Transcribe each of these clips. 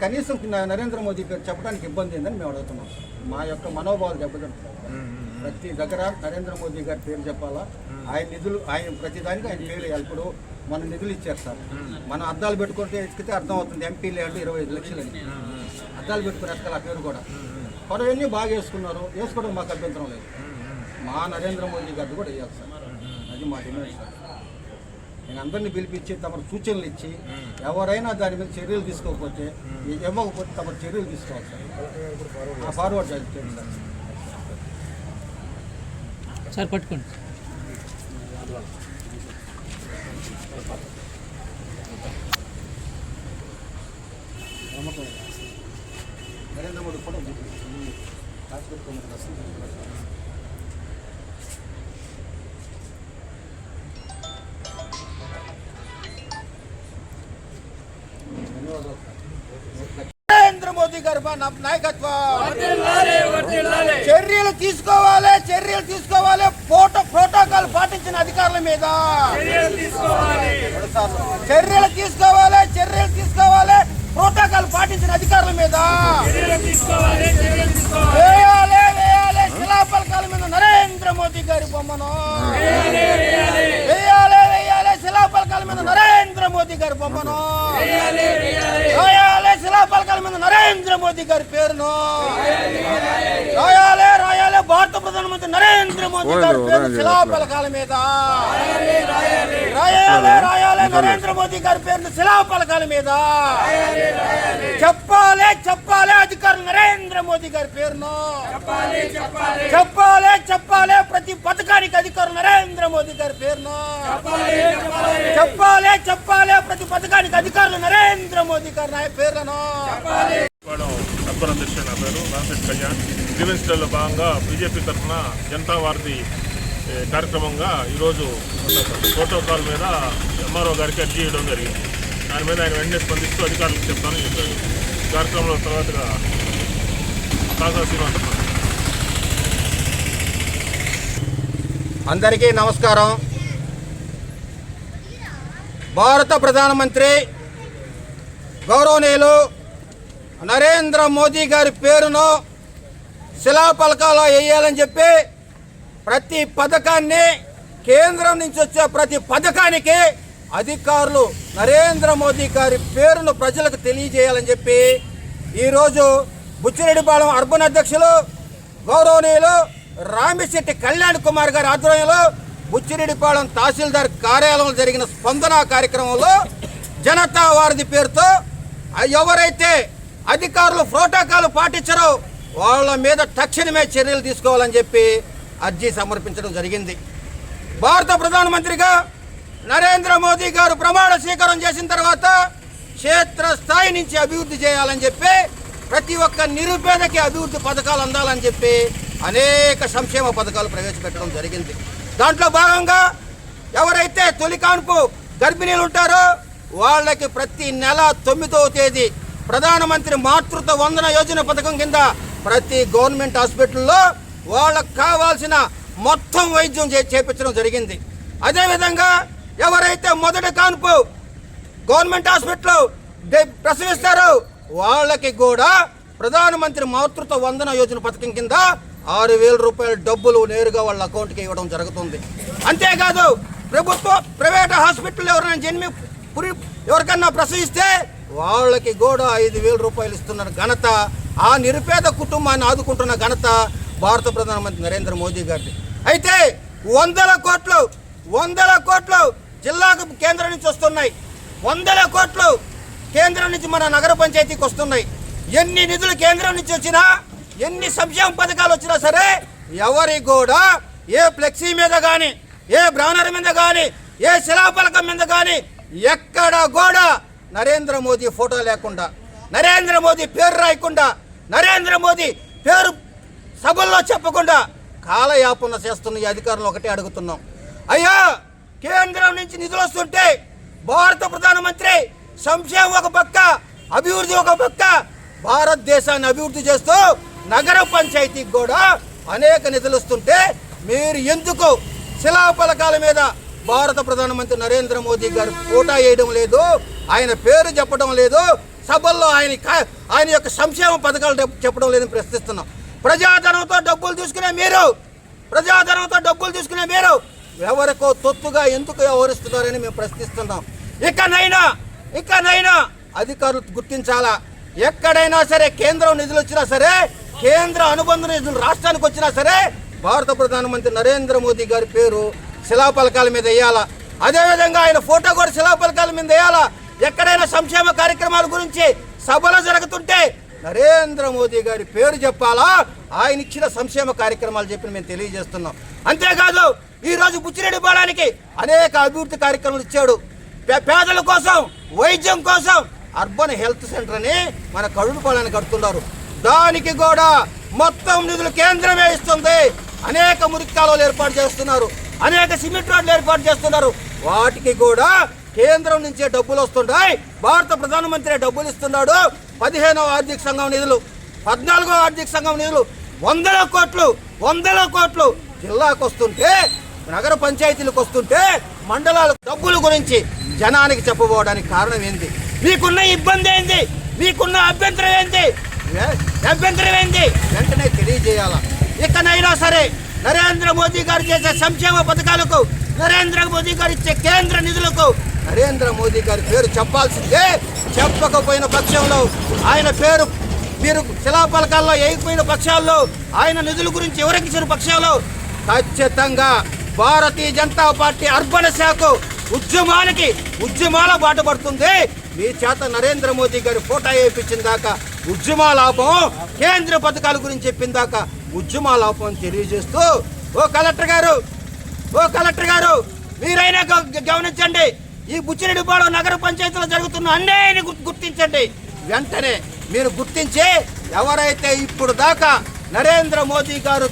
కనీసం నరేంద్ర మోదీ పేరు చెప్పడానికి ఇబ్బంది ఏందని మేము అడుగుతున్నాం. మా యొక్క మనోభావాలు దెబ్బతింటున్నాం. ప్రతి దగ్గర నరేంద్ర మోదీ గారి పేరు చెప్పాలా, ఆయన నిధులు, ఆయన ప్రతి దానికి ఆయన పేరు. ఇప్పుడు మన నిధులు ఇచ్చారు సార్, మనం అద్దాలు పెట్టుకుంటే ఎక్కితే అర్థం అవుతుంది. ఎంపీ ల్యాండ్ 25 లక్షలని అద్దాలు పెట్టుకుని ఎక్కల ఆ పేరు కూడా పొరవన్నీ బాగా వేసుకున్నారు. వేసుకోవడం మాకు అభ్యంతరం లేదు. మా నరేంద్ర మోదీ గారిది కూడా వేయాలి సార్, అది మా డిమాండ్ సార్. నేను అందరినీ పిలిపించి తమ సూచనలు ఇచ్చి ఎవరైనా దాని మీద చర్యలు తీసుకోకపోతే, ఇవ్వకపోతే తమ చర్యలు తీసుకోవాలి సార్. ఫార్వర్డ్ చేయండి సార్. సార్ పట్టుకోండి. నరేంద్ర మోడీ కూడా రాసి పెట్టుకోమని నరేంద్ర మోదీ గారి నాయకత్వం చర్యలు తీసుకోవాలి, చర్యలు తీసుకోవాలి. ప్రోటోకాల్ పాటించిన అధికారుల మీద చర్యలు తీసుకోవాలి, చర్యలు తీసుకోవాలి. ప్రోటోకాల్ పాటించిన అధికారుల మీద వేయాలి, వేయాలి. శిలాఫలకాల మీద నరేంద్ర మోదీ గారి బొమ్మను వేయాలి, వేయాలి. శిలాఫలకాల మీద నరేంద్ర మోదీ గారి బొమ్మను రాయాలి. శిలాఫలకాల మీద నరేంద్ర మోదీ గారి పేరును రాయాలి, రాయాలి. భారత ప్రధానమంత్రి నరేంద్ర మోదీ గారి పేరు శిలాఫలకాల మీద రాయాలి, రాయాలి. నరేంద్ర మోదీ గారి పేరును శిలాఫలకాల మీద చెప్పాలి, చెప్పాలి. అధికారులు నరేంద్ర మోదీ గారి పేరును చెప్పాలి, చెప్పాలి. ప్రతి పథకానికి అధికారులు నరేంద్ర మోదీ గారి పేరును చెప్పాలి, చెప్పాలి. ప్రతి పథకానికి అధికారులు నరేంద్ర మోదీ గారి పేర్లను అక్బర్ అధ్యక్షుడు నా పేరు రామశెట్టి కళ్యాణ్. గ్రీవెన్స్ డేలో భాగంగా బీజేపీ తరఫున జనతా వారధి కార్యక్రమంగా ఈరోజు ప్రోటోకాల్ మీద ఎంఆర్ఓ గారికి అర్జీ ఇవ్వడం జరిగింది. దాని మీద ఆయన వెంటనే స్పందిస్తూ అధికారులకు చెప్తానని చెప్పారు. ఈ కార్యక్రమంలో తర్వాతగా కాకా శ్రీనివాస. అందరికీ నమస్కారం. భారత ప్రధానమంత్రి గౌరవనీయులు నరేంద్ర మోదీ గారి పేరును శిలాఫలకాలు వేయాలని చెప్పి ప్రతి పథకాన్ని, కేంద్రం నుంచి వచ్చే ప్రతి పథకానికి అధికారులు నరేంద్ర మోదీ గారి పేరును ప్రజలకు తెలియజేయాలని చెప్పి ఈరోజు బుచ్చిరెడ్డిపాళెం అర్బన్ అధ్యక్షులు గౌరవనీయులు రామిశెట్టి కళ్యాణ్ కుమార్ గారి ఆధ్వర్యంలో బుచ్చిరెడ్డిపాళెం తహసీల్దార్ కార్యాలయంలో జరిగిన స్పందన కార్యక్రమంలో జనతా వారధి పేరుతో ఎవరైతే అధికారులు ప్రోటోకాల్ పాటించారో వాళ్ళ మీద తక్షణమే చర్యలు తీసుకోవాలని చెప్పి అర్జీ సమర్పించడం జరిగింది. భారత ప్రధానమంత్రిగా నరేంద్ర మోదీ గారు ప్రమాణ స్వీకారం చేసిన తర్వాత క్షేత్రస్థాయి నుంచి అభివృద్ధి చేయాలని చెప్పి, ప్రతి ఒక్క నిరుపేదకి అభివృద్ధి పథకాలు అందాలని చెప్పి అనేక సంక్షేమ పథకాలు ప్రవేశపెట్టడం జరిగింది. దాంట్లో భాగంగా ఎవరైతే తొలి కాన్పు గర్భిణీలు ఉంటారో వాళ్ళకి ప్రతి నెల 9వ తేదీ ప్రధానమంత్రి మాతృత్వ వందన యోజన పథకం కింద ప్రతి గవర్నమెంట్ హాస్పిటల్లో వాళ్ళకు కావాల్సిన మొత్తం వైద్యం చేపించడం జరిగింది. అదేవిధంగా ఎవరైతే మొదటి కాన్పు గవర్నమెంట్ హాస్పిటల్లో ప్రసవిస్తారో వాళ్ళకి కూడా ప్రధానమంత్రి మాతృత్వ వందన యోజన పథకం కింద 6,000 రూపాయల డబ్బులు నేరుగా వాళ్ళ అకౌంట్కి ఇవ్వడం జరుగుతుంది. అంతేకాదు ప్రైవేట్ హాస్పిటల్ ఎవరికన్నా ప్రసవిస్తే వాళ్ళకి కూడా 5,000 రూపాయలు ఇస్తున్న ఘనత, ఆ నిరుపేద కుటుంబాన్ని ఆదుకుంటున్న ఘనత భారత ప్రధానమంత్రి నరేంద్ర మోదీ గారిది. అయితే 100 కోట్లు జిల్లాకు కేంద్రం నుంచి వస్తున్నాయి, 100 కోట్లు కేంద్రం నుంచి మన నగర పంచాయతీకి వస్తున్నాయి. ఎన్ని నిధులు కేంద్రం నుంచి వచ్చినా, ఎన్ని సంక్షేమ పథకాలు వచ్చినా సరే ఎవరి కూడా ఏ ఫ్లెక్సీ మీద కానీ, ఏ బ్యానర్ మీద కానీ, ఏ శిలాఫలకం మీద కానీ ఎక్కడ కూడా నరేంద్ర మోదీ ఫోటో లేకుండా, నరేంద్ర మోదీ పేరు రాయకుండా, నరేంద్ర మోదీ పేరు సభల్లో చెప్పకుండా కాలయాపన చేస్తున్న ఈ అధికారులు ఒకటే అడుగుతున్నాం. అయ్యా, కేంద్రం నుంచి నిధులు వస్తుంటే భారత ప్రధానమంత్రి సంక్షేమం ఒక పక్క, అభివృద్ధి ఒక పక్క, భారతదేశాన్ని అభివృద్ధి చేస్తూ నగర పంచాయతీకి కూడా అనేక నిధులు వస్తుంటే మీరు ఎందుకు శిలాఫలకాల మీద భారత ప్రధానమంత్రి నరేంద్ర మోదీ గారు ఫోటో వేయడం లేదు, ఆయన పేరు చెప్పడం లేదు, సభల్లో ఆయన యొక్క సంక్షేమ పథకాలు చెప్పడం లేదని ప్రశ్నిస్తున్నాం. ప్రజాధనంతో డబ్బులు తీసుకునే మీరు ఎవరికో తొత్తుగా ఎందుకు వ్యవహరిస్తున్నారని మేము ప్రశ్నిస్తున్నాం. ఇకనైనా అధికారులు గుర్తించాలా. ఎక్కడైనా సరే కేంద్రం నిధులు వచ్చినా సరే, కేంద్ర అనుబంధ నిధులు రాష్ట్రానికి వచ్చినా సరే, భారత ప్రధానమంత్రి నరేంద్ర మోదీ గారి పేరు శిలాఫలకాల మీద వేయాలా. అదేవిధంగా ఆయన ఫోటో కూడా శిలాఫలకాల మీద వేయాలా. ఎక్కడైనా సంక్షేమ కార్యక్రమాల గురించి సభలు జరుగుతుంటే నరేంద్ర మోదీ గారి పేరు చెప్పాలా. ఆయన ఇచ్చిన సంక్షేమ కార్యక్రమాలు చెప్పి మేము తెలియజేస్తున్నాం. అంతేకాదు ఈరోజు బుచ్చిరెడ్డిపాళెంకి అనేక అభివృద్ధి కార్యక్రమాలు ఇచ్చాడు. పేదల కోసం, వైద్యం కోసం అర్బన్ హెల్త్ సెంటర్ అని మన కడుపుపాళెంని కడుతున్నారు. దానికి కూడా మొత్తం నిధులు కేంద్రమే ఇస్తుంది. అనేక మురికి కాలువలు ఏర్పాటు చేస్తున్నారు, అనేక సిమెంట్ రోడ్లు ఏర్పాటు చేస్తున్నారు. వాటికి కూడా కేంద్రం నుంచే డబ్బులు వస్తున్నాయి. భారత ప్రధానమంత్రి డబ్బులు ఇస్తున్నాడు. 15వ ఆర్థిక సంఘం నిధులు, 14వ ఆర్థిక సంఘం నిధులు వందల కోట్లు జిల్లాకు వస్తుంటే, నగర పంచాయతీలకు వస్తుంటే, మండలాల డబ్బుల గురించి జనానికి చెప్పబోవడానికి కారణం ఏంది? మీకున్న ఇబ్బంది ఏంది? మీకున్న అభ్యంతరం ఏంది? వెంటనే తెలియజేయాలా. ఇకనైనా సరే నరేంద్ర మోదీ గారు చేసే సంక్షేమ పథకాలకు, నరేంద్ర మోదీ గారు ఇచ్చే కేంద్ర నిధులకు నరేంద్ర మోదీ గారి పేరు చెప్పాల్సిందే. చెప్పకపోయిన పక్షంలో, ఆయన పేరు మీరు శిలాఫలకాల్లో వేయకపోయిన పక్షాల్లో, ఆయన నిధుల గురించి వివరించిన పక్షంలో ఖచ్చితంగా భారతీయ జనతా పార్టీ అర్బన్ శాఖ ఉద్యమాల బాట పడుతుంది. మీ చేత నరేంద్ర మోదీ గారి ఫోటో వేయించిన దాకా ఉద్యమాలాపం, కేంద్ర పథకాల గురించి చెప్పిన దాకా ఉద్యమాలాపం తెలియజేస్తూ, ఓ కలెక్టర్ గారు మీరైనా గమనించండి. ఈ బుచ్చిరెడ్డిపాళెం నగర పంచాయతీలో జరుగుతున్న అన్యాయాన్ని గుర్తించండి. వెంటనే మీరు గుర్తించి, ఎవరైతే ఇప్పుడు దాకా నరేంద్ర మోదీ గారు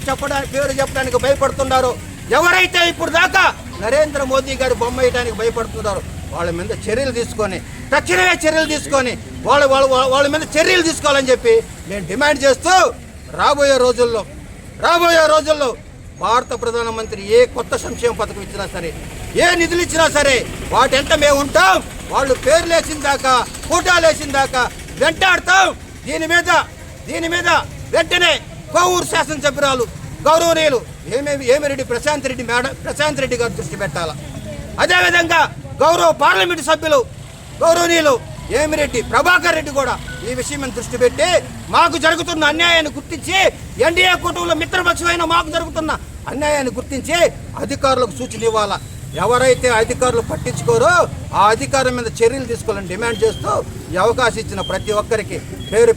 పేరు చెప్పడానికి భయపడుతున్నారో, ఎవరైతే ఇప్పుడు దాకా నరేంద్ర మోదీ గారు బొమ్మ వేయడానికి భయపడుతున్నారో వాళ్ళ మీద చర్యలు తీసుకొని, తక్షణమే చర్యలు తీసుకొని వాళ్ళ మీద చర్యలు తీసుకోవాలని చెప్పి మేము డిమాండ్ చేస్తూ, రాబోయే రోజుల్లో భారత ప్రధానమంత్రి ఏ కొత్త సంక్షేమ పథకం ఇచ్చినా సరే, ఏ నిధులు ఇచ్చినా సరే వాటంట మేము ఉంటాం. వాళ్ళు పేర్లు వేసిన దాకా, ఫోటోలు వేసిన దాకా వెంటాడతాం. దీని మీద వెంటనే కోవూరు శాసనసభ్యురాలు గౌరవనీయులు ఏమిరెడ్డి ప్రశాంత్ రెడ్డి గారు దృష్టి పెట్టాలా. అదేవిధంగా గౌరవ పార్లమెంటు సభ్యులు గౌరవనీయులు ఏమిరెడ్డి ప్రభాకర్ రెడ్డి కూడా ఈ విషయం మీద దృష్టి పెట్టి, మాకు జరుగుతున్న అన్యాయాన్ని గుర్తించి, ఎన్డీఏ కూటమిలో మిత్రపక్షమైన మాకు జరుగుతున్న అన్యాయాన్ని గుర్తించి అధికారులకు సూచన ఇవ్వాలా. ఎవరైతే అధికారులు పట్టించుకోరో ఆ అధికారం మీద చర్యలు తీసుకోవాలని డిమాండ్ చేస్తూ, ఈ అవకాశం ఇచ్చిన ప్రతి ఒక్కరికి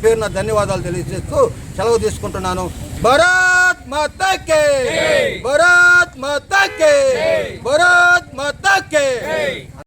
పేరున ధన్యవాదాలు తెలియజేస్తూ సెలవు తీసుకుంటున్నాను. భారత్ మాతా కే, భారత్ మాతా కే, భారత్ మాతా కే.